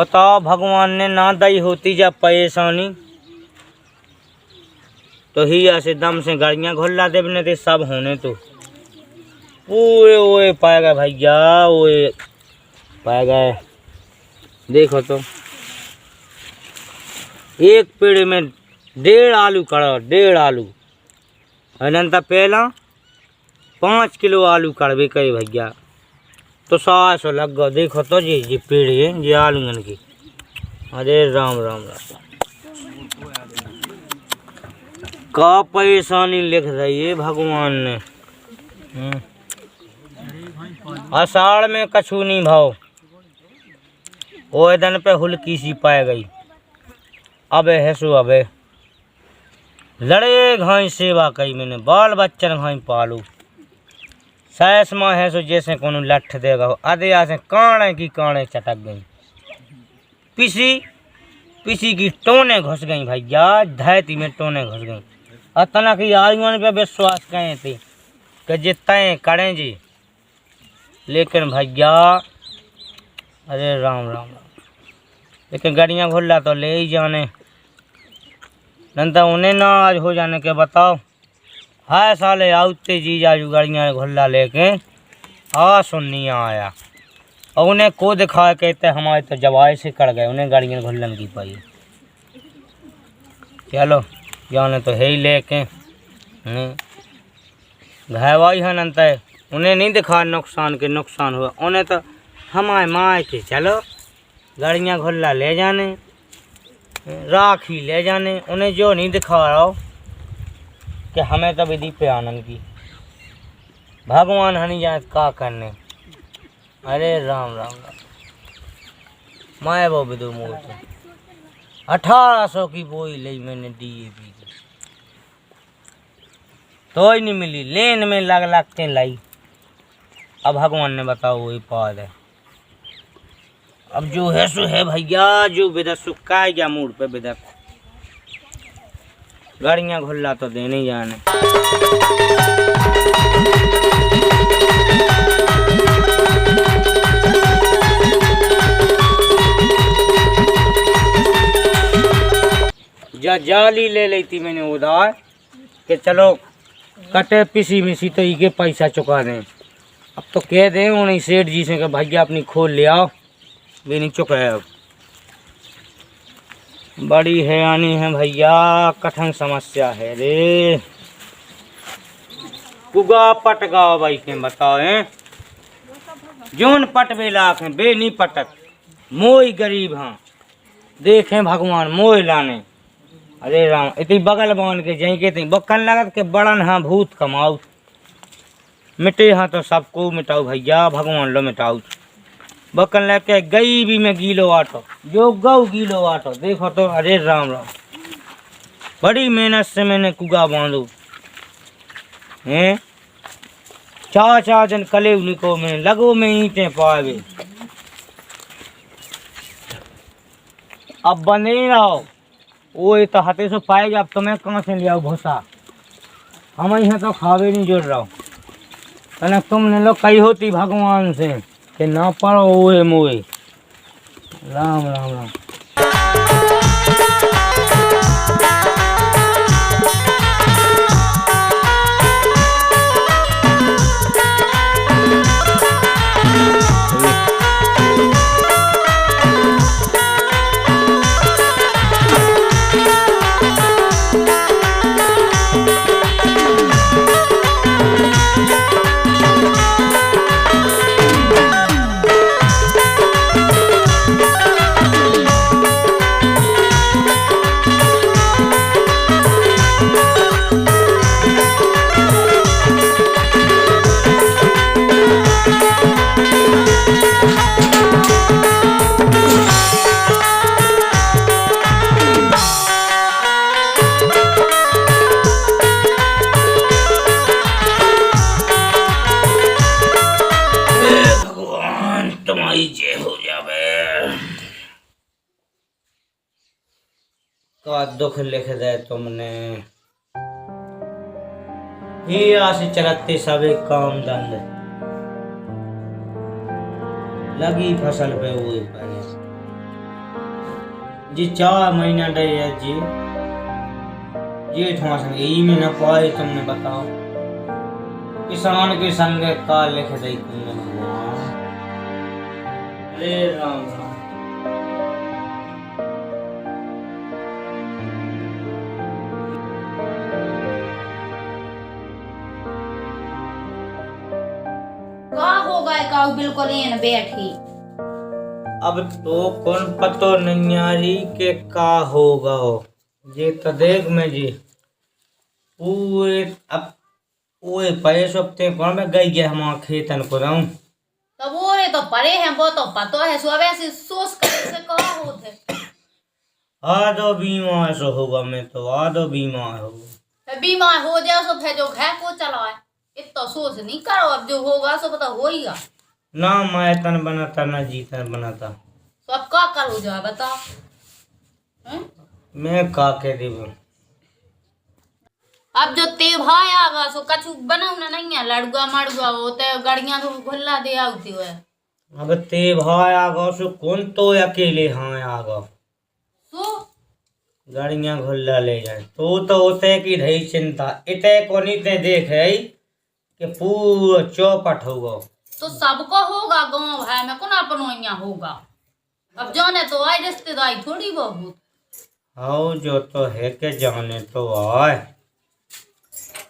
बताओ भगवान ने ना दई होती जब परेशानी तो ही ऐसे दम से गाड़ियाँ घोल्ला देवने थे सब होने तो पूरे ओए पाएगा भैया ओए पाएगा। देखो तो एक पेड़ में 1.5 आलू कड़ा 1.5 आलू अनंत पहला 5 किलो आलू कड़बे कहे भैया तो 100 लग गो। देखो तो जी पेड़ है ये आलूगन की। अरे राम राम राम का परेशानी लिख रही है भगवान ने। आषाढ़ में कछू नहीं भाव ओ दिन पे हुल्की सी पाए गई। अबे हैसो अबे लड़े घाई सेवा कई मैंने बाल बच्चन घाई पालू सैस माँ है सो जैसे कोनो लठ देगा आधे आसे काने की काने चटक गई पिसी की टोने घुस गई भैया धैती में टोने घुस गई। अतना की आयुन पे विश्वास कहे थे कि जितने करें जी लेकिन भैया अरे राम राम लेकिन गाड़ियाँ घुल्ला तो ले ही जाने नंदा उन्हें ना आज हो जाने के बताओ। हाय साले आउते जी जाजू गाड़ियाँ घुल्ला लेके आ सुननी आया और उन्हें को दिखाया कहते हमारे तो जवाई से कड़ गए उन्हें गाड़ियाँ घुल्लन की पाई। चलो जाने तो है ही लेके घायवाई है नंत उन्हें नहीं दिखा नुकसान के नुकसान हुआ उन्हें तो हमारे माए के चलो गाड़ियाँ घुल्ला ले जाने राखी ले जाने उन्हें जो नहीं दिखा रहा हो कि हमें तो विधि पे आनंद की भगवान हनी जाए का करने। अरे राम राम राम माए वो विदो मोर 1800 की बोई ली मैंने DAP की तो ही नहीं मिली लेन में लग के लाई। अब भगवान ने बताओ वही पाद है अब जो है सो है भैया जो विदत सुखा है या मूड पे विदत गाड़ियाँ घुल्ला तो देने ही जाने। जाली ले ली थी मैंने उधार कि चलो कटे पिसी मिसी तो ये पैसा चुका दें। अब तो कह दें उन्हें सेठ जी से कि भैया अपनी खोल ले आओ भी नहीं चुकाए। अब बड़ी हैरानी है भैया कठिन समस्या है रे कुगा पट गाओ भाई के बताओ हैं जोन पट बे लाख हैं बे नहीं पटक मोई गरीब हाँ देखें भगवान मोई लाने। अरे राम इतनी बगल बांध के जहीं के थी बक्कन लगत के बड़न हाँ भूत कमाऊ मिटे हाँ तो सबको मिटाऊ भैया भगवान लो मिटाऊ बक्कन लग के गई भी मैं गीलो आटो जो गऊ गीलो आटो देखो तो। अरे राम राम बड़ी मेहनत से मैंने कुगा बांधू हैं 4 दिन कले उनको मैं लगो में ईंटें पावे अब बने रहो वो तो हाथे से पाएगा। अब तो मैं कहाँ से ले आऊँ भूसा हम यहाँ तो खावे नहीं जुड़ रहा हूँ कहना तुमने लोग कही होती भगवान से कि ना पढ़ो ओए मोए। राम राम राम का दुख लिख दे तुमने ही आशी चलते सभी काम धंधे लगी फसल पे हुई पहले जी 4 महीना डे है जी ये थोड़ा संग यही में न पाए तुमने बताओ किसान के संग का लिख दई तुमने भगवान। अरे राम राम। का होगा का बिल्कुल इन बैठी। अब तो कौन पतो नहीं यारी के का होगा ये तो देख मैं जी पूरे अब ओए पैसों ते कौन में गई गया हम खेतन को रहूं तो वो रे तो परे हैं वो तो पतो है सो वैसे सोच कर से का होते। आधो बीमार सो होगा मैं तो आधो बीमार हो फिर बीमार हो जाए सो फिर जो घर को चलाए इतना सोच नहीं करो अब जो होगा सो पता होएगा ना मैं तन बनाता ना जीतन बनाता तो अब का करो जा बताओ। मैं का के देव अब जो ते भाई आगा सो कछु बनाऊना नहीं है लड़ुआ मड़ुआ वो ते गड़ियां तो खुला दे आती है। अब ते भाई आगा सो कौन तो अकेले हाँ आगा सो गाड़ियां खुला ले जाए तो होते की रही चिंता इते को नहीं ते देख है कि पूरा चौपट होगा तो सबको होगा गांव भाई में कौन अपनोइया होगा। अब जाने तो आई रिश्तेदारी थोड़ी बहुत हाँ जो तो है के जाने तो आए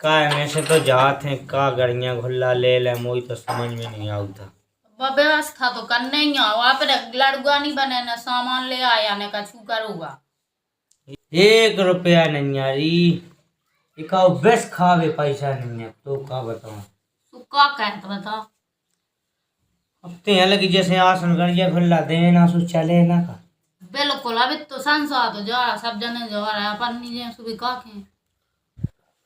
का में से तो जात हैं का गाड़ियां खुला ले ले मोई तो समझ में नहीं आता। व्यवस्था तो करने ही वहाँ पे लड़ुआ नहीं बने न सामान ले आया न कछु करूँगा। 1 रुपया नहीं यारी इकाओ बेस खावे पैसा नहीं है तो का बताऊं तू का कहत बता। अब ते हैं लगी जैसे आसन गड़िया खुला देना सो चले ना का बिल्कुल अभी तो संसार तो जा रहा सब जने जा रहा है अपन नहीं सुबह का के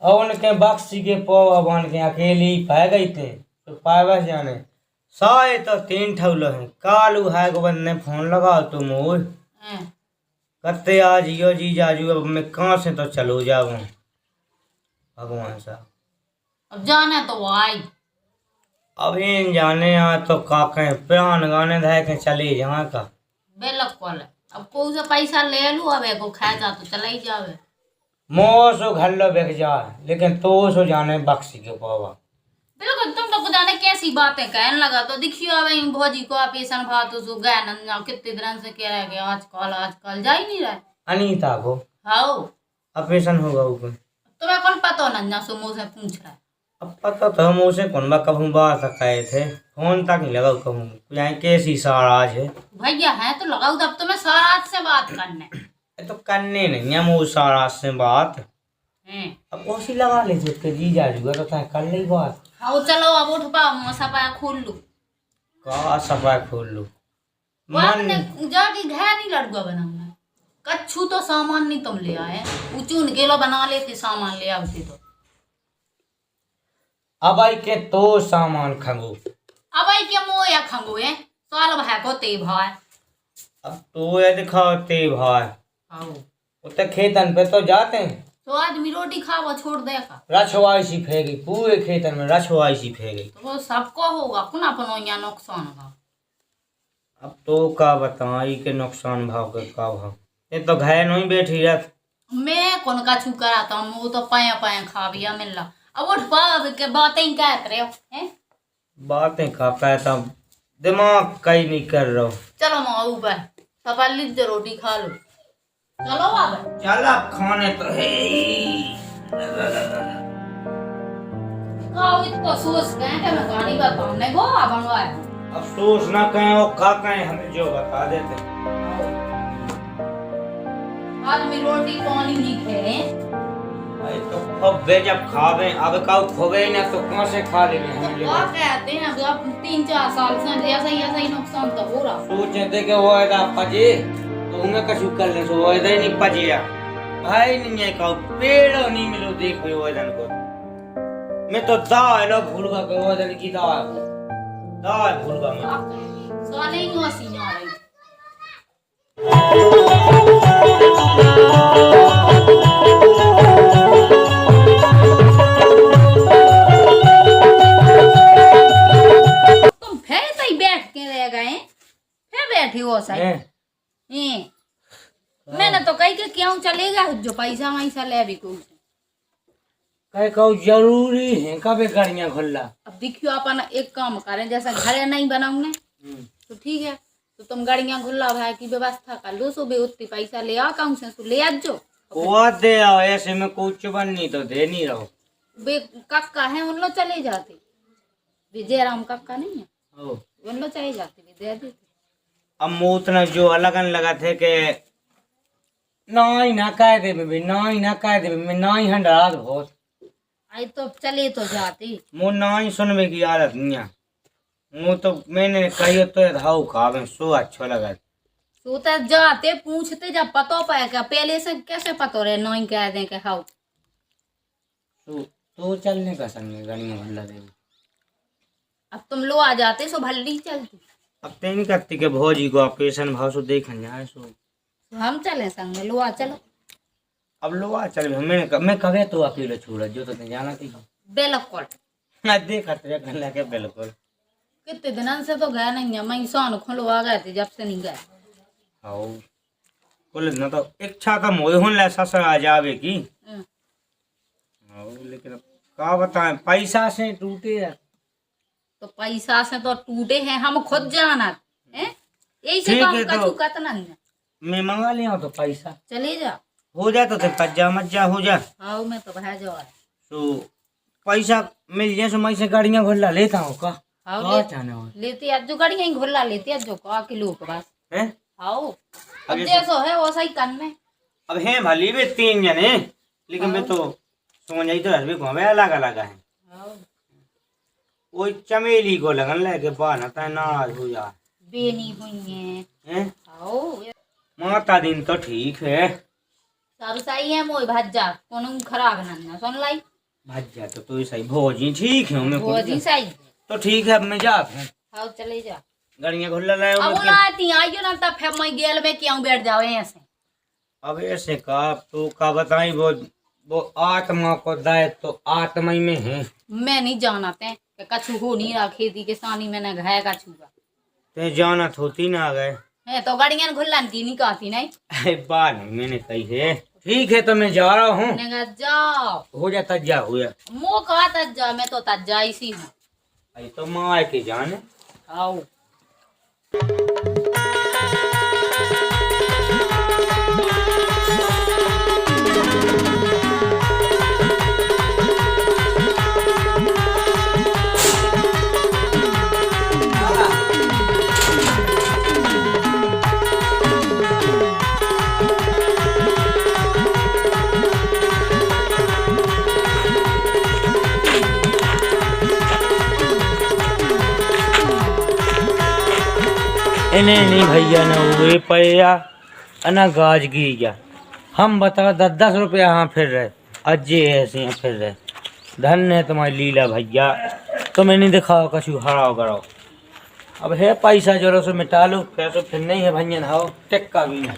और उनके बक्सी के पोवा बन के अकेले ही पाए गई थे तो पाए जाने साए तो 3 ठौलो हैं कालू है को बंद ने फोन लगाओ तुम ओए कत्ते आज यो जी जाजू अब मैं कहाँ से तो चलो जाऊं भगवान साहब अब जाने तो आई अब इन जाने आ तो काके प्राण गाने धाय के चले जहाँ का बिल्कुल अब को से पैसा ले लू अब को खा जा तो चला ही जावे मोसो घल्लो बेच जाए लेकिन तो सो जाने बक्सी के पावा बिल्कुल तुम तो जाने कैसी बातें कहने लगा तो दिखियो अब इन भौजी को पेशन भात सो गए न कितने दिन से कह रहे आजकल जा ही नहीं रहे अनीता को हाओ ऑपरेशन होगा ऊपर तुम्हें कौन पता नन्ना सो मुझसे पूछ रहा है। अब पता तो हम उसे कौन बा कहूँ बात कहे थे फोन तक नहीं लगा कहूँ यहाँ कैसी साराज है भैया है तो लगाऊ तब तुम्हें साराज से बात करने तो करने नहीं है वो साराज से बात अब उसी लगा ले उसके जी जा जुआ तो कर ली बात। हाँ चलो अब उठ पाओ मुँह सफाया खोल लू का सफाई खोल लू मन जाके घर नहीं लड़ुआ बनाऊंगा कच्छू तो सामान नहीं तुम ले आए चून केलो बना लेते सामान ले आते तो अब आई के तो सामान खंगो अब आई के मोया खंगो है साल भाई को ते भाई अब तो ये दिखाओ ते भाई उते खेतन पे तो जाते हैं तो आदमी रोटी खावा छोड़ देगा रछवाई सी फेंकी पूरे खेतन में रछवाई सी फेंकी तो वो सबको होगा कुना पनोया नुकसान का। अब तो का बताई के नुकसान भाव के का भाव ये तो घर नहीं बैठी रह मैं कौन का छू कराता हूँ वो तो पाया पाया खा भी मिल रहा अब उठ पाव के बातें क्या रहे हो हैं बातें का कहता दिमाग कहीं नहीं कर रहा चलो माँ ऊपर सफा लीजिए रोटी खा लो चलो बाबा चल अब खाने तो है इसको सोच गए कि मैं गाड़ी बताऊंने को बनवाया अफसोस ना कहें और का कहें हमें जो बता देते आदमी रोटी पानी नहीं खे भाई तो खबे जब खावे अब का खोवे ना तो कहां से खा लेंगे हम क्या कहते हैं अब 3-4 साल से ऐसा ही नुकसान तो हो रहा सोचे थे कि वो ऐसा पजे तो उन्हें कछु कर ले सो ऐसा ही नहीं पजिया भाई नहीं है का पेड़ नहीं मिलो देखो वो ऐसा को मैं तो दाल भूल का वो ऐसा की दाल भूल का मैं सोने ही हंसी आ रही तुम फिर तो बैठ के रह गए फिर बैठे हो सही जो पैसा वैसा ले भी को कहे कहू जरूरी है कभी गाड़ियाँ खुल्ला। अब देखियो अपन एक काम करें, जैसा घरे नहीं बनाऊंगे तो ठीक है, तो तुम गाड़ियाँ खुल्ला भाई की व्यवस्था कर लो, सुबह उतनी पैसा ले आ कहूँ से तो ले आ जो वो दे आओ, ऐसे में कुछ बन नहीं तो दे नहीं रहो। बे कक्का है उन लोग चले जाते, विजय राम कक्का नहीं है ओ उन लोग चले जाते भी दे देते। अब मुँह उतना जो अलगन लगा थे के ना कह दे भी ना कह दे भी ना ही हंडा बहुत आई तो चले तो जाते मुँह ना ही सुनने की आदत नहीं है। मुँह तो मैंने कही तो धाऊ खावे सो अच्छा लगा। तो जाते पूछते जब पतो पाएगा, पहले से कैसे पतो रहे नहीं कह दे के हाउ तो चलने का संग गाड़ियाँ भल्ला दे। अब तुम लो आ जाते सो भल्ली चलती। अब तेन करती के भौजी को ऑपरेशन भाव सो देखन जाए सो तो हम चले संग में, लो आ चलो। अब लो आ चल मैं कभी तो अकेले छोड़ा जो तो नहीं जाना थी बिल्कुल मैं देखा तेरे घर के बिल्कुल कितने दिन से तो गया नहीं है, मैं सोन खुलो आ गए थे जब से नहीं गए। हाँ बोले ना तो इच्छा का मोह होने ससुर आ जावे की। हाँ लेकिन अब क्या बताएं पैसा से टूटे है। तो पैसा से तो टूटे हैं, हम खुद जाना है यही से काम का चुकात नहीं है। मैं मंगा लिया तो पैसा चले जा हो जाए तो पज्जा मज्जा हो जा। हाँ मैं तो भाई जाओ तो पैसा मिल जाए सो मैं से गाड़ियाँ घोला लेता हूँ का। हाँ लेती आज जो गाड़ियाँ घोला लेती आज जो का किलो के पास है। हाँ अब जैसो है वैसा ही करने। अब है भली भी 3 जने लेकिन मैं तो समझ आई तो हर भी घूमे अलग अलग है। वो चमेली को लगन लेके बाना था नाराज हो जा बेनी हुई है। माता दिन तो ठीक है सारू सही है मोई भज्जा कोनो खराब ना सुन लाई भज्जा तो सही भोजी ठीक है मैं भोजी सही तो ठीक है। अब मैं जाता हूँ हाँ चले जा गाड़ियाँ खुल्ला लाए अब लाती आइयो ना तब फिर मैं गेल में क्यों बैठ जाओ ऐसे। अब ऐसे का तो का बताई वो आत्मा को दायित्व तो आत्मा ही में है। मैं नहीं जानते कछु हो नहीं रहा खेती के सानी मैंने घाया कछु का ते जाना होती ना आ गए मैं तो गाड़ियां घुल्लन की नहीं कहती नहीं। अरे बात नहीं मैंने कही है ठीक है तो मैं जा रहा हूँ। जाओ हो जा तज्जा हो जा मो कहा तज्जा मैं तो तज्जा इसी हूँ। अरे तो माँ के जाने आओ इन्हें नहीं भैया न हुए पैया न गाज गिर गया। हम बताओ 10-10 रुपया यहाँ फिर रहे अज्जे ऐसे यहाँ फिर रहे। धन्य है तुम्हारी लीला भैया तुम्हें नहीं दिखाओ कछु हराओ कराओ। अब है पैसा जरूर से मिटा लो पैसों फिर नहीं है भैया हाओ टिक्का भी नहीं।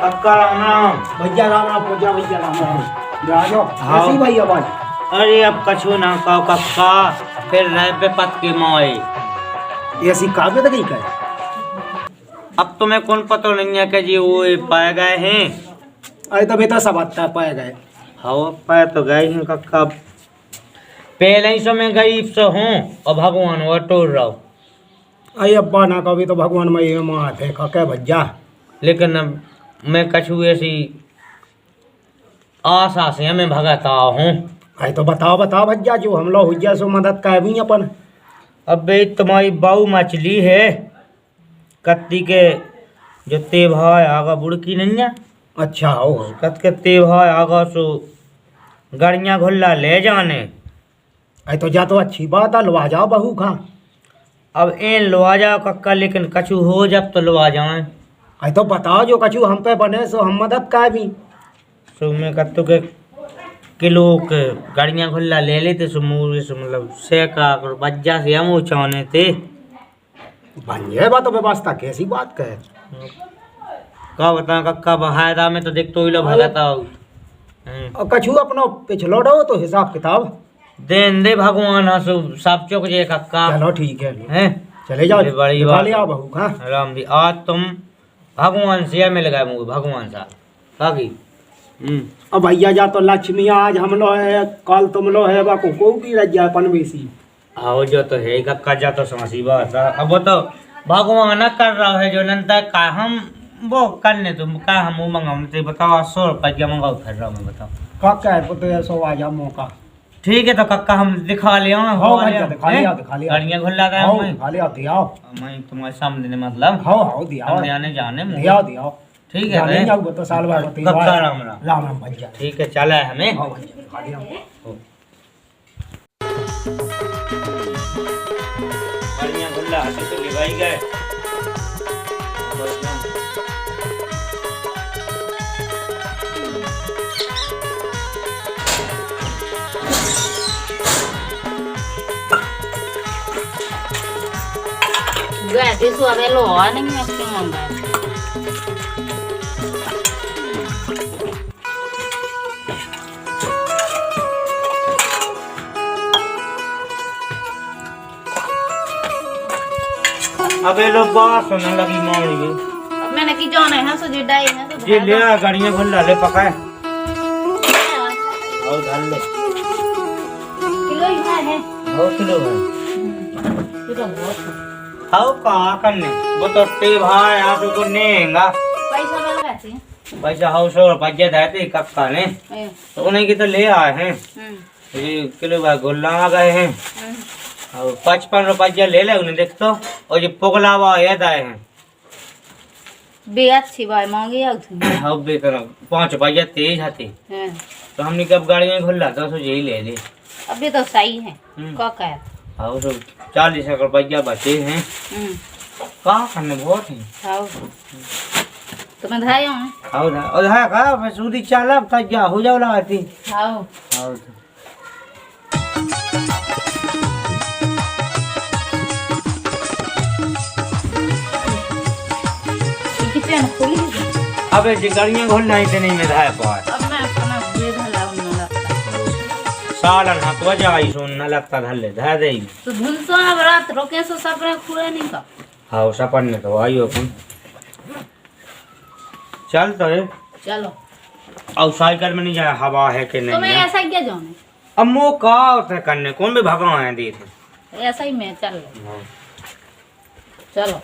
अक्का राम राम भैया राम राम पूजा भैया राम राम राजो ऐसी भैया भाई। अरे अब कछु ना कहो कक्का फिर रह पे पत के मोए ऐसी कागज नहीं करे। अब तुम्हें कौन पता नहीं है कि जी वो पाए गए हैं। अरे तो बेटा सब आता पाए गए। हाँ पाए तो गए हैं कक्का पहले ही सो मैं गरीब से हूँ और भगवान वो टोर रहा हूँ। अरे अब्बा ना कभी तो भगवान में माँ थे कह भैया लेकिन अब मैं कछु ऐसी आशा से मैं भगता हूँ। अरे तो बताओ बताओ भैया जो हम लोग हुज्जा सो मदद कर भी अपन। अब भाई तुम्हारी बाऊ मछली है कत्ती के जो तेभाई आगा बुड़की नहीं है। अच्छा हो कत के तेभाई आगा सो गाड़ियाँ घुल्ला ले जाने। अरे तो जा तो अच्छी बात है लवा जाओ बहू खा। अब इन लवा जाओ कक्का लेकिन कछु हो जब तो लवा जाए। अरे तो बताओ जो कछु हम पे बने सो हम मदद कर भी। सो मैं कत्तू के किलो के गाड़ियाँ खुल्ला ले लेते सो मूरी से मतलब सेका और बज्जा से हम चाहने थे बन जाए बात तो व्यवस्था कैसी बात कहे। का बता कक्का बहायदा में तो देख तो ही लो भगता हो। और कछु अपनो पिछलो रहो तो हिसाब किताब देन दे भगवान हसु सब चुक जे कक्का चलो ठीक है हैं चले जाओ ये बड़ी दिखा बात लिया बहू हाँ राम जी आज तुम भगवान से मिल गए मुझे भगवान सा काकी अब भैया जा तो लक्ष्मी आज हम लो है कल तुम लो है बाको को की रजा पनवेसी आओ जो तो है कक्का जा तो समझी बात है। अब वो तो भगवान कर रहा है जो नंतर का हम वो करने तुम का हम मंगाओ बताओ 100 रुपया मंगाओ फिर रहा मैं बताओ काका है तो ऐसा आ जा मौका ठीक है तो कक्का हम दिखा लिया हो भैया दिखा लिया गाड़ियाँ घुला गए हो मैं दिखा लिया दियाओ मैं तुम्हारे सामने मतलब हो दियाओ हमने आने जाने मुझे दियाओ दियाओ ठीक है जाने रे। जाओ तो साल बाद होती कक्का राम राम राम राम भैया ठीक है चला है हमें हो भैया दिखा लिया गाड़ियाँ घुला हंसी तो लिवाई गए gak di suara lo nih ngasih ngomong अबे लो बात सुनने लगी मौनी की अब मैंने की जाना है सो जे डाई है तो ये ले आ गाड़ियाँ घुला ले पकाए और डाल ले किलो ही है 2 किलो है किलो बहुत आओ कहाँ करने वो तो ते भाई आज को नेगा पैसा मिल गए पैसा हाउस और पज्जे देते कक्का ने तो उन्हें की तो ले आए हैं ये किलो भाई गुल्ला आ गए हैं और 55 रुपया ले ले उन्हें देख तो और ये पुगलावा याद आए हैं बे अच्छी भाई मांगी आ तुम अब बेकर 5 रुपया तेज आते तो हमने कब गाड़ी में खुला था तो यही ले ले अभी तो सही है का है हाँ तो 40 रुपया बचे हैं कहाँ करने बहुत हैं हां तो मैं धाई हूं हाँ और हाँ कहाँ मैं सूदी चाला था जा हो जाओ लगाती हां हाँ किचन खुली अबे जी गाड़ियाँ घुलना ही नहीं में धाय पाए अब मैं अपना ये धला उन्हें लगता सालन हाँ तो जाई सुन न लगता धले धा दे तो धुन सो अब रात रोके सो सपरे खुले नहीं का हाँ सपन ने तो आई अपन चल तो है चलो और साइकिल में नहीं जाए हवा है कि तो मैं नहीं है ऐसा क्या जाने अब मो का होता करने कौन भी भगवान है दी थे ऐसा ही मैं चल चलो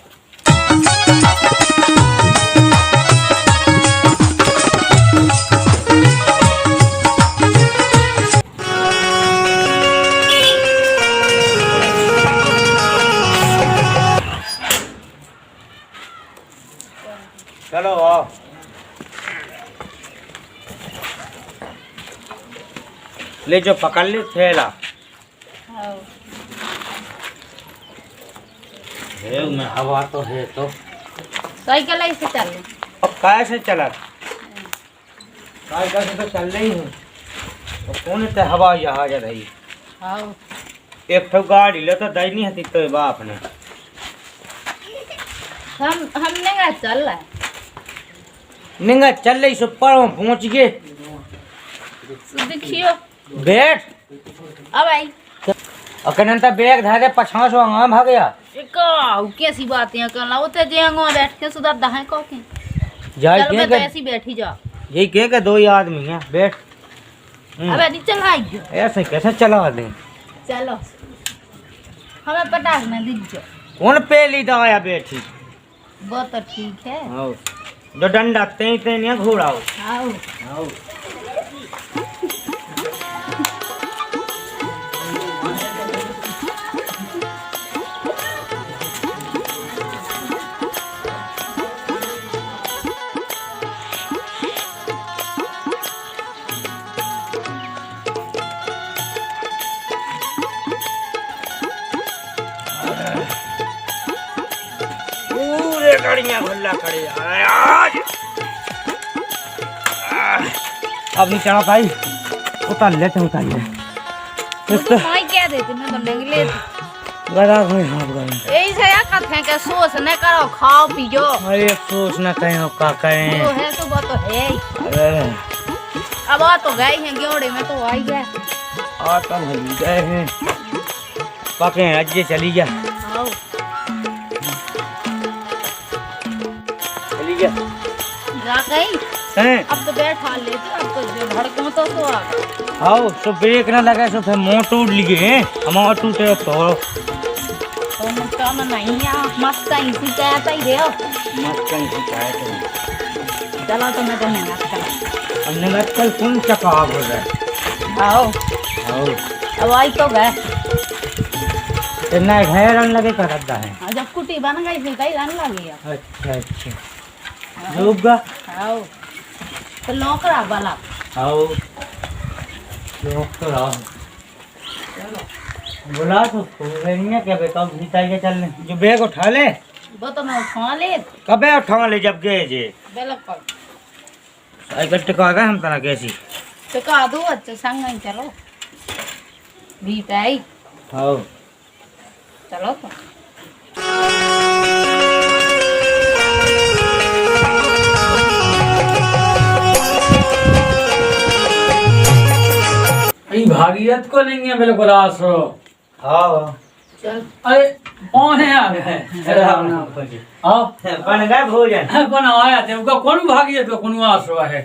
चलो आओ ले जो पकड़ ले थैला है में हवा तो है तो साइकिल ऐसे चल अब कैसे चला साइकिल से तो चल रही हूँ तो कौन ते हवा जहाज रही हाँ एक ठो गाड़ी ले तो दई नहीं हती तो बाप ने हमने क्या चल रहा है निंगा चल रही सो पर पहुंच गए तो देखियो बैठ अब आई अकनंता बैग धारे 50 वहां भाग गया एक कैसी बातें करना वो तो जेंगो बैठ के सुधा दहाए को के जाए चल मैं तो के ऐसी बैठी जा यही के 2 ही आदमी हैं बैठ अबे नहीं चल आई ऐसे कैसे चला दे चलो हमें पटाख में दिख जो कौन पहली दवाया बैठी वो तो ठीक है आओ जो डंडा ते नहीं घोड़ाओ आओ आओ पूरे गाड़ियाँ खुला खड़े आज अब नहीं चढ़ा भाई उतार लेते उतार ले तो मैं क्या देती मैं तो ले गधा कोई हाथ गए यही से या कहते के सोच न करो खाओ पियो अरे सोच ना कहीं हो का करें तो है तो वो तो है ही। अरे अब आ तो गए हैं गेवड़े में तो आई गए आता भली गए हैं पके हैं अज्जे चली जा आओ चली जा जा गई हैं अब तो बैठा लेते अब तो जो भड़कों तो आ गए। आओ सो ब्रेक ना लगे सो फिर मुंह टूट लिए हैं हमारा टूटे तो तो मुझका में नहीं है मस्त ही शिकायत ही दे मत कहीं शिकायत है चलो तो मैं तो मेहनत करा हमने कहा कल कौन चका बोल रहा है आओ आओ अब आई तो गए इतना घर रन लगे कर रखता है जब कुटी बन गई फिर कहीं रन लगी अच्छा अच्छा डूबगा आओ तो लौकड़ा वाला आओ लोग तो रहो बुला तो नहीं क्या बताओ भीतर चलने जो बैग उठा ले वो तो मैं उठा ले कबे उठा ले जब गए जे बिल्कुल साइकिल टिका गए हम तना कैसी तो कहा दो अच्छा संग ही चलो भी पाई आओ चलो तो भागीरथ को नहीं है बिल्कुल आसरो। हाँ चल अरे कौन है आ गए आओ बन गए भोजन बनाया थे उनका कौन भागीरथ को कौन आसरो है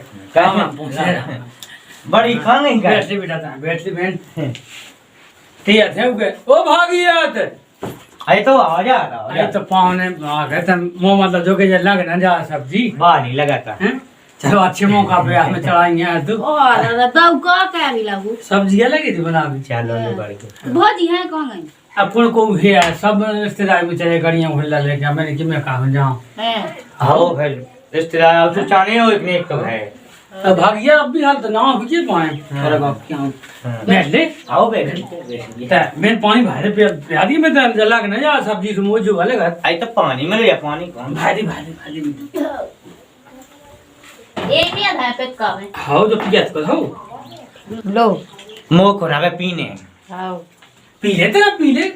बड़ी खा नहीं गए बैठली बेटा था बैठली बहन ठीक है उनके ओ भागीरथ अरे तो आ जा अरे तो पाँव ने आ गए थे मुँह मतलब जो के लग ना जा सब्जी बाहर नहीं लगाता हैं चलो अच्छे मौका पे हमें चढ़ाएंगे आज तो और दाऊ का क्या भी लागू सब्जियां लगी थी बना भी चलो ले बढ़ के भौजी है कौन गई अपन को भी है सब रिश्तेदार में चले गाड़ियां भुल्ला लेके मैंने कि मैं कहा जाऊं है आओ फिर रिश्तेदार तो चाने हो एक ने एक तो है अब भागिया अब भी हाल तो ना हुए पाए अरे बाप क्या बैठ ले आओ बैठ मैं पानी भारे पे प्यादी में तो जला के ना जा सब्जी से मोजू वाले घर आई तो पानी में ले पानी कौन भारी भारी भारी एक नहीं आधा पे का में हाउ जो पिया तो हाउ लो मुंह को ना पीने आओ पी ले तेरा पी ले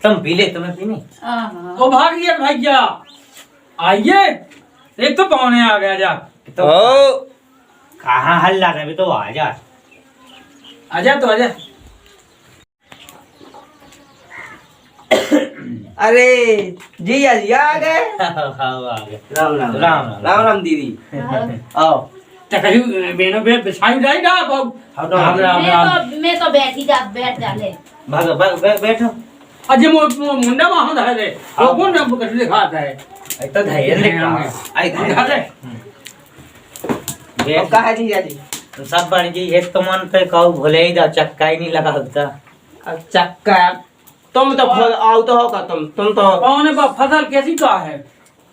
तुम पी ले तुम्हें पीने हां ओ भाग गया भैया आइए एक तो पौने आ गया जा तो कहाँ हल्ला रहे तो आ जा आजा तो आजा अरे जी आ गए राम राम राम राम राम दीदी आओ तो कहीं बेनो बे बिछाई जाए ना बाबू मैं तो बैठी जा बैठ जा ले भागो भागो बैठो अजय मुंडा वहां था रे वो कौन ना कुछ दिखाता है तो धैर्य ले आई दिखा दे अब कहा जी जी तो सब बन जी एक तो मन पे कहू भले ही जा चक्का ही नहीं लगा होता अब चक्का तुम तो आओ तो होगा तुम तो कौन बा फसल कैसी का है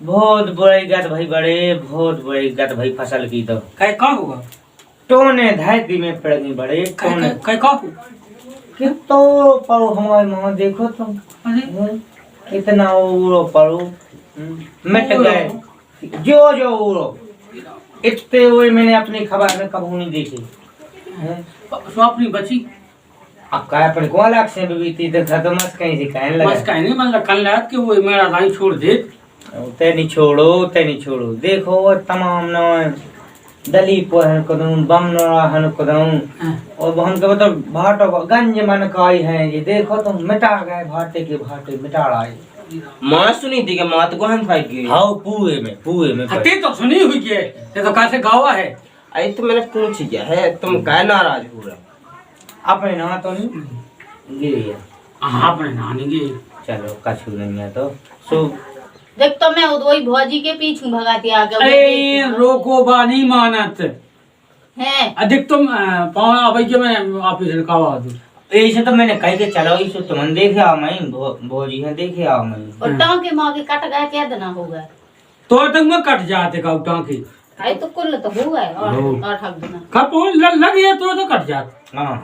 बहुत बड़े गत भाई बड़े बहुत बड़े गत भाई फसल की तो कै का हुआ टोने धरती में पड़ गई बड़े टोने कै का हुआ कि तो पड़ो हमारे माँ देखो तुम कितना उड़ो पड़ो मिट गए जो जो उड़ो इतने हुए मैंने अपनी खबर में कभी नहीं देखी सो अपनी बची अब का अपन को अलग से बीती तो खत्म मत कहीं से कहने लगा बस कहीं नहीं मतलब कल रात के वो मेरा लाइन छोड़ दे ते नहीं छोड़ो देखो वो तमाम न दलीप हन कदूं बम हन कदूं और हम के मतलब भाटो गंज मन काई है ये देखो तुम मिटा गए भाटे के भाटे मिटा आए मां सुनी थी कि मां तो हम फाइट गई हाउ पुए में हटे तो सुनी हुई के ये तो कैसे गावा है आई तो मैंने पूछ लिया है तुम काय नाराज हो रहे अपने ना तो नहीं गिरी हां अपने नानी की चलो कछु नहीं है तो सो देख तो मैं वही भौजी के पीछे भगाती आ गया अरे रोको बा नहीं मानत है अधिक तुम पावन आवे के मैं ऑफिस रुकावा दूं ऐसे तो मैंने कह के चलो इसे तुम देखे आओ मैं भोजी है देखे आओ मैं और टांग के माँ के कट गए क्या देना हो गया तो तक मैं कट जाते का टांकी आई तो कुल तो हो गए और ठग देना कब लग गया तो कट जात हां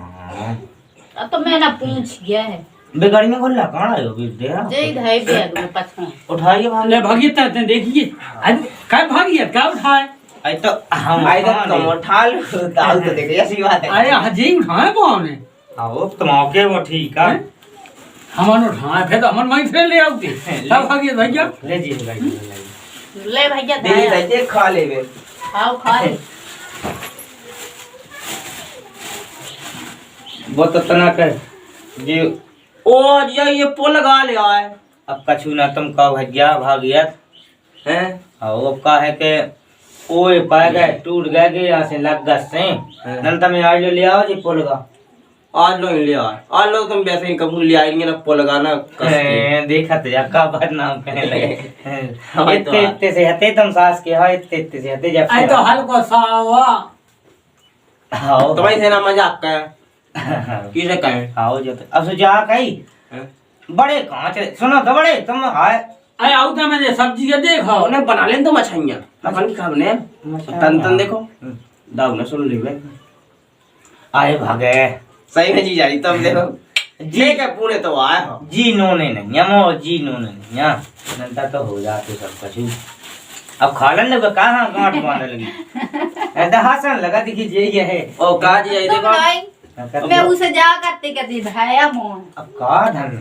अब तो मैंने पूछ गया है बेगाड़ी में खोल कहां आयो भी दे जय धाई बैग में पछा उठाइए भाग ले भागिए तने देखिए आज काय भागिए का उठाए आई तो हम आई तो तुम उठा लो दाल तो देखे ऐसी बात है अरे हजी उठाए पावने आओ तुम आओगे वो ठीक है हमन उठाए फिर हमन वहीं से ले आउती सब भागिए भैया ले जी ले भैया दीदी दे खा लेबे आओ खा ले वो तो तना कर जी। ओ ये पुल लगा ले आए। अब कछु ना तुम का भैया भागिया हैं अब का है के ओए पा गए टूट गए के यहाँ से लग गए से नंता में आज ले आओ जी पुल का। आज लो ले आए। आज लो तुम वैसे ही कबूल ले आएंगे ना पुल लगाना देखा तो या का बदनाम कहने लगे तो इतने इतने से हते तुम सास के हाँ इतने इतने से हते जब आई तो हल्को सा हुआ आओ तुम्हारी सेना मजाक का किसे कहे आओ जो अब सो जा कही बड़े कहाँ चले सुनो तो बड़े तुम हाय आई आउ तो मैंने सब्जी के देखो उन्हें बना लें तो मछलियाँ अपन की खाने तन तन देखो दाऊ ने सुन ली आए भागे सही में जी जाई तुम देखो जी के पूरे तो आए हो जी नोने नहीं यमो जी नोने नहीं यहाँ नंता तो हो जाते सब कछु अब खालन लगा कहाँ गांठ मारने लगी ऐसा हंसने लगा देखिए ये है ओ का जी आई देखो मैं उसे जा करते कहती भाया मोन अब का धन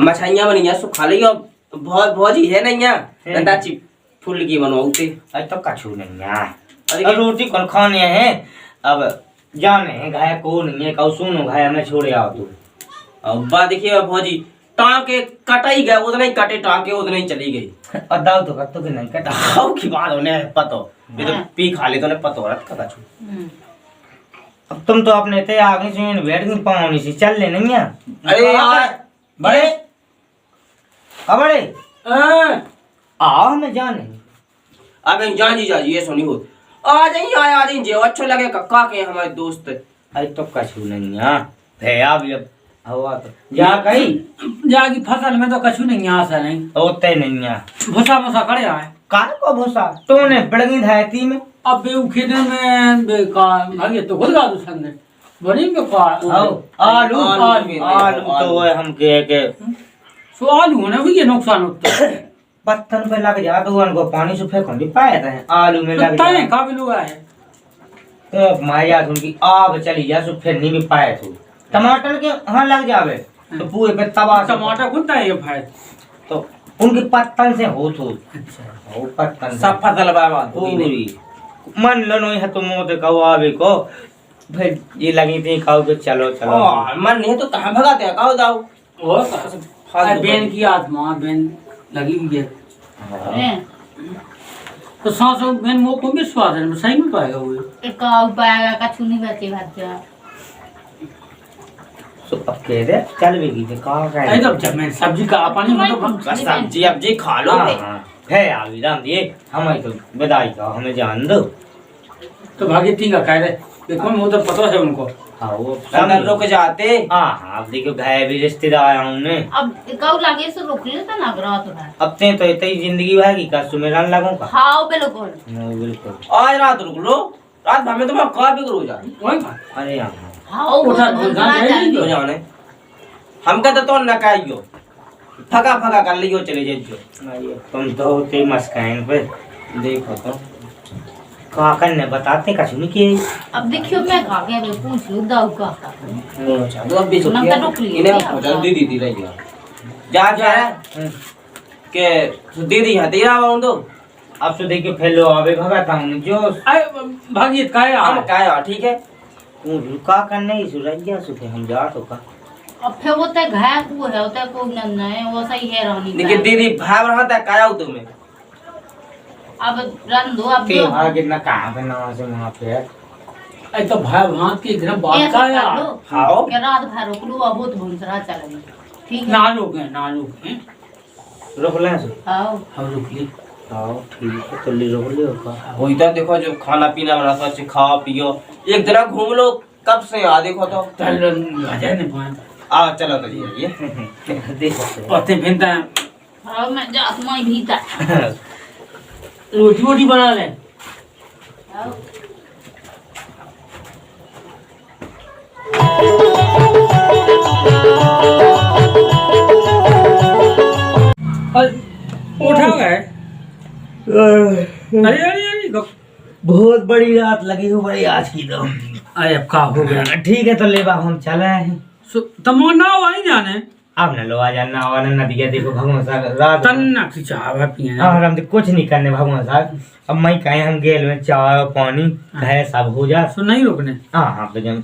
मछलियाँ बनी है सो खा ली अब बहुत बहुत ही है नहीं है नंदा ची फुल की बनवाते आज तो कछु नहीं यहाँ अरे रोटी कौन खाने हैं अब जाने हैं घाया को नहीं है कौ सुनो घाया में छोड़े आओ तू अब बात देखिए भौजी टाँके कटाई गए उतने ही कटे टाँके उतने ही चली गई और दाव तो कत्तो के नहीं कटा हाउ की बात होने पतो ये तो पी खा ले तो ने पतो रत का कछु अब तुम तो अपने ते आगे से बैठ के पानी से चल ले नहीं है अरे यार बड़े बड़े आओ मैं जाने अब जान जी जाजी ये सुनी हो आ जाइए आ जाइए जो अच्छा लगे कक्का के हमारे दोस्त आज तो कछु नहीं है भैया भी अब हवा तो जा कहीं जागी फसल में तो कछु नहीं यहाँ से नहीं होते नहीं है भूसा भूसा करे आए कार को भूसा तूने बड़गी धायती में अब बे खेत में बेकार भागे तो खुद गा दो संग बड़ी बेकार आलू तो वो हम के सो आलू ने भी ये नुकसान होता है पत्थर पे लग जा तो उनको पानी से फेंक दी पाए थे आलू में लग ताए काबिल हुआ है तो माया उनकी आग चली जा सो फिर नहीं भी पाए तू टमाटर के हाँ लग जावे तो पूरे पे तबाह टमाटर खुद है ये भाई तो उनके पत्तन से हो तो अच्छा वो पत्तन सब फसल बाबा पूरी मन लो नहीं है तो मोते कहो आवे को फिर ये लगी थी खाओ तो चलो चलो मन नहीं तो कहाँ भगाते हैं कहो दाऊ और बेन की आत्मा बेन लगी हुई है तो सांसों बेन वो को विश्वास है सही में पाएगा वो एक उपाय का कछु नहीं बचे भाग्य तो अब कह दे चल बेगी थे कहाँ का अरे तो जब मैं सब्जी का पानी मतलब सब्जी अब जी खा लो है अभी राम ये हमें तो बधाई का हमें जान दो तो भाग्य ठीक है कह रहे देखो वो तो पता है उनको हाँ वो अंदर रुक जाते हाँ अब देखो घाय भी रिश्तेदार आया हमने अब कऊ लागे से रोक लेता ना ग्रह तो है अब ते तो इतनी जिंदगी भागी का सुमेरन लगूं का हाँ बिल्कुल नहीं बिल्कुल आज रात रुक लो रात भर में तो मैं कार भी करूँ जा वही अरे हाँ हाँ वो हो जाने हम कहते तो न काइयो फका फका कर लियो चले जाइयो तुम तो होते मस्काइन पे देखो तो काकन ने बताते कछु नहीं किए अब देखियो मैं खा गया मैं पूछ लूं दाऊ का तो अब भी नम तो रुक लिए इन्हें पहुंचा दी रही जा जा के दीदी है तेरा बाउंडो अब तो देखियो फेलो आवे भगाता हूं जो अरे भाग्य का है हम क्या ठीक है तू रुका कर नहीं सुरैया सुखे हम जा तो का अब फिर वो ते घाय को है होता को न है वो सही है रानी लेकिन दीदी भाव रहता है काया तुम्हें अब रन दो अब ते आ कितना कहां पे ना से वहां पे अरे तो भाई वहां की घर बात का है हाओ के रात भर रोक लो अब बहुत भूसरा चलेगी ठीक है ना लोग हैं रोक ले सो आओ हम रुक ली आओ ठीक है तो ले रोक ले का वही तो देखो जो खाना पीना बना तो अच्छे खाओ पियो एक तरह घूम लो कब से आ देखो तो चल राजा ने पाए आ चलो तो ये देखो पत्ते भिनता है हाँ मैं जात मैं भीतर रोटी वोटी बना ले आओ उठा गए अरे अरे अरे बहुत बड़ी रात लगी हो बड़ी आज की तो अरे अब का हो गया ठीक है तो लेबा हम चले हैं तमो ना वही जाने अब न लो आ जाना और नदिया देखो भगवान साहब रात तन्ना की चाय पिए और हम तो कुछ नहीं करने भगवान साहब अब मैं कहे हम गेल में चाय और पानी कहे सब हो जा सो नहीं रुकने हाँ हाँ तो जब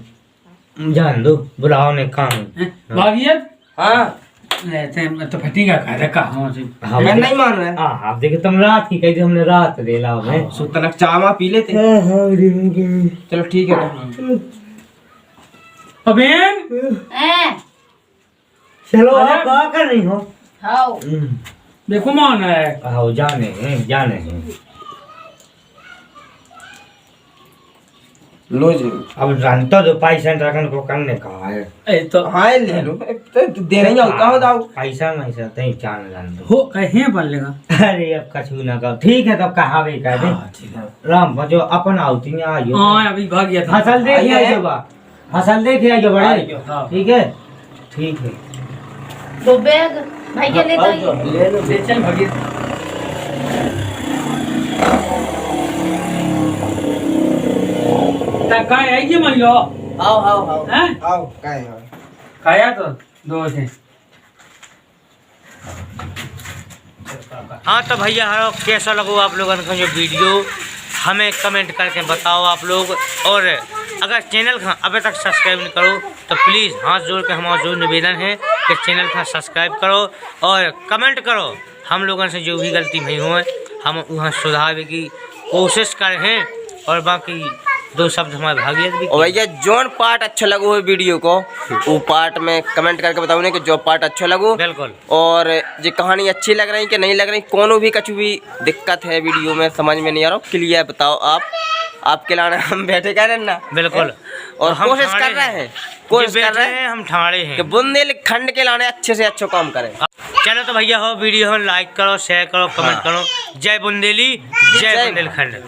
जान दो, बुलाओ ने काम है। भागियत हाँ लेते हैं तो फटी का कह रखा हाँ जी। हाँ मैं नहीं मान रहा हाँ आप देखो तुम रात की कही थी, हमने रात दे लाओ है। सो तनक चामा पी लेते चलो ठीक है ना। अबेन चलो आप क्या कर रही हो? हाँ देखो मान है आओ जाने हैं जाने हैं। लो जी अब जानता तो पैसा रखन को करने कहा है। ए तो हाँ ले लो तो दे रही हो कहो दाओ पैसा नहीं से तई चान जान दो। हो कहे बन लेगा। अरे अब कछु ना कहो, ठीक है तब कहावे कह दे। ठीक है राम बजो अपन आवती में आइयो। हाँ अभी भागियत फसल देखे आइए। आइयो बा, फसल देखे आइयो बड़े। हाँ। ठीक है ठीक है। दो बैग भैया ले जाइए। ले लो ले चल भागियत। तक काय आई के मान लो आओ आओ आओ हैं आओ काय आओ खाया तो दो थे। हाँ तो भैया हरो कैसा लगो आप लोगों का जो वीडियो हमें कमेंट करके बताओ आप लोग। और अगर चैनल का अभी तक सब्सक्राइब नहीं करो तो प्लीज़ हाथ जोड़ के हमारा जो निवेदन है कि चैनल का सब्सक्राइब करो और कमेंट करो। हम लोगों से जो भी गलती नहीं हो हम वहाँ सुधारने की कोशिश कर रहे हैं। और बाकी दो शब्द हमारे भागियत भी। और भैया जोन पार्ट अच्छा लगो है वीडियो को वो पार्ट में कमेंट करके बताओ ने कि जो पार्ट अच्छा लगो। बिल्कुल। और ये कहानी अच्छी लग रही कि नहीं लग रही, कोनो भी कछु भी दिक्कत है वीडियो में समझ में नहीं आ रहा क्लियर बताओ आप। आपके लाने हम बैठे कह रहे हैं ना। बिल्कुल। और हम कोशिश ठाणे कर रहे हैं जी, कोशिश कर बैठे रहे हैं हैं हम ठाणे कि हैं। बुंदेलखंड के लाने अच्छे से अच्छा काम करें। चलो तो भैया हो वीडियो हो लाइक करो शेयर करो कमेंट हाँ। करो। जय बुंदेली जय जय बुंदेलखंड।